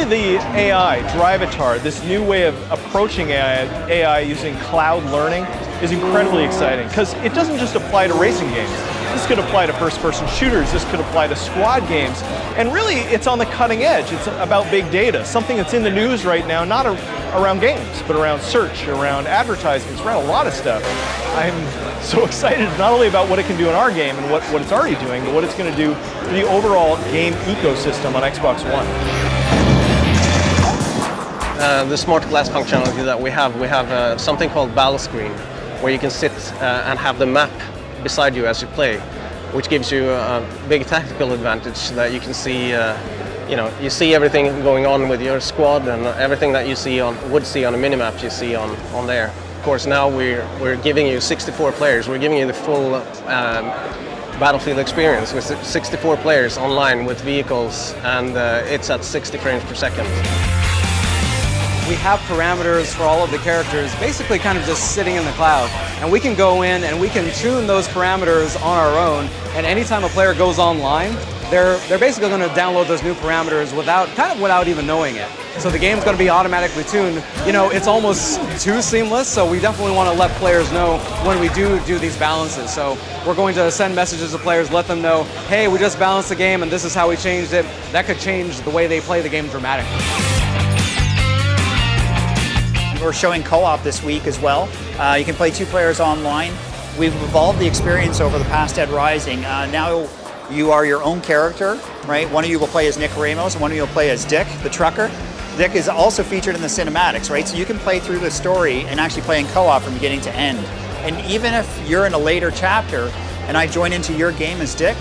the AI, Drivatar, this new way of approaching AI using cloud learning is incredibly exciting because it doesn't just apply to racing games. This could apply to first-person shooters, this could apply to squad games, and really it's on the cutting edge. It's about big data, something that's in the news right now, not around games, but around search, around advertisements, around a lot of stuff. I'm so excited not only about what it can do in our game and what it's already doing, but what it's going to do for the overall game ecosystem on Xbox One. The smart glass functionality that we have something called battle screen, where you can sit and have the map beside you as you play, which gives you a big tactical advantage that you can see, you see everything going on with your squad, and everything that you would see on a minimap you see on there. Of course, now we're giving you 64 players. We're giving you the full Battlefield experience with 64 players online with vehicles, and it's at 60 frames per second. We have parameters for all of the characters, basically kind of just sitting in the cloud. And we can go in and we can tune those parameters on our own, and anytime a player goes online, they're basically going to download those new parameters without even knowing it. So the game's going to be automatically tuned. You know, it's almost too seamless, so we definitely want to let players know when we do these balances. So we're going to send messages to players, let them know, hey, we just balanced the game and this is how we changed it. That could change the way they play the game dramatically. We're showing co-op this week as well. You can play 2 players online. We've evolved the experience over the past Dead Rising. Now you are your own character, right? One of you will play as Nick Ramos, and one of you will play as Dick, the trucker. Dick is also featured in the cinematics, right? So you can play through the story and actually play in co-op from beginning to end. And even if you're in a later chapter and I join into your game as Dick,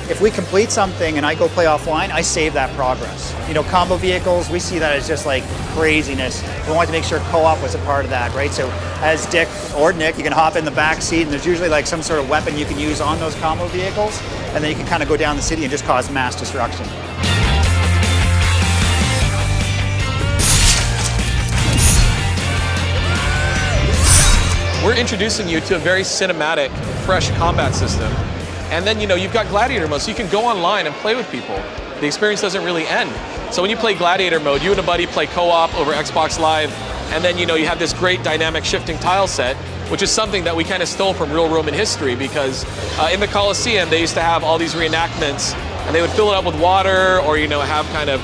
if we complete something and I go play offline, I save that progress. You know, combo vehicles, we see that as just like craziness. We want to make sure co-op was a part of that, right? So as Dick or Nick, you can hop in the back seat and there's usually like some sort of weapon you can use on those combo vehicles, and then you can kind of go down the city and just cause mass destruction. We're introducing you to a very cinematic, fresh combat system. And then, you've got Gladiator mode, so you can go online and play with people. The experience doesn't really end. So when you play Gladiator mode, you and a buddy play co-op over Xbox Live, and then, you have this great dynamic shifting tile set, which is something that we kind of stole from real Roman history, because in the Colosseum, they used to have all these reenactments, and they would fill it up with water, or, have kind of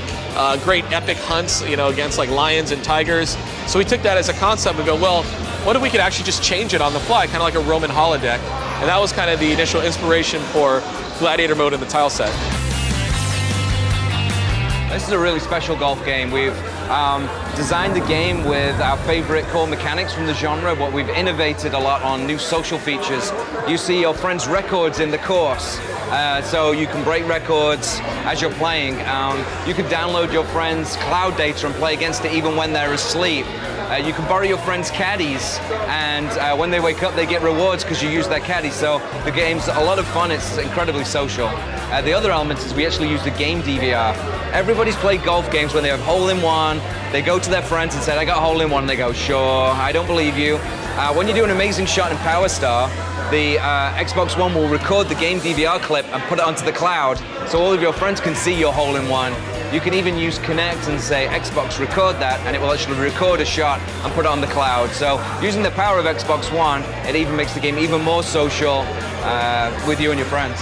great epic hunts, against like lions and tigers. So we took that as a concept and go, well, what if we could actually just change it on the fly, kind of like a Roman holodeck? And that was kind of the initial inspiration for Gladiator mode in the tile set. This is a really special golf game. We've designed the game with our favorite core mechanics from the genre, but we've innovated a lot on new social features. You see your friends' records in the course, so you can break records as you're playing. You can download your friends' cloud data and play against it even when they're asleep. You can borrow your friends' caddies, and when they wake up, they get rewards because you use their caddies. So the game's a lot of fun. It's incredibly social. The other element is we actually use the game DVR. Everybody's played golf games when they have hole-in-one. They go to their friends and say, I got hole-in-one. And they go, sure, I don't believe you. When you do an amazing shot in Power Star, the Xbox One will record the game DVR clip and put it onto the cloud, so all of your friends can see your hole-in-one. You can even use Kinect and say, Xbox, record that, and it will actually record a shot and put it on the cloud. So using the power of Xbox One, it even makes the game even more social with you and your friends.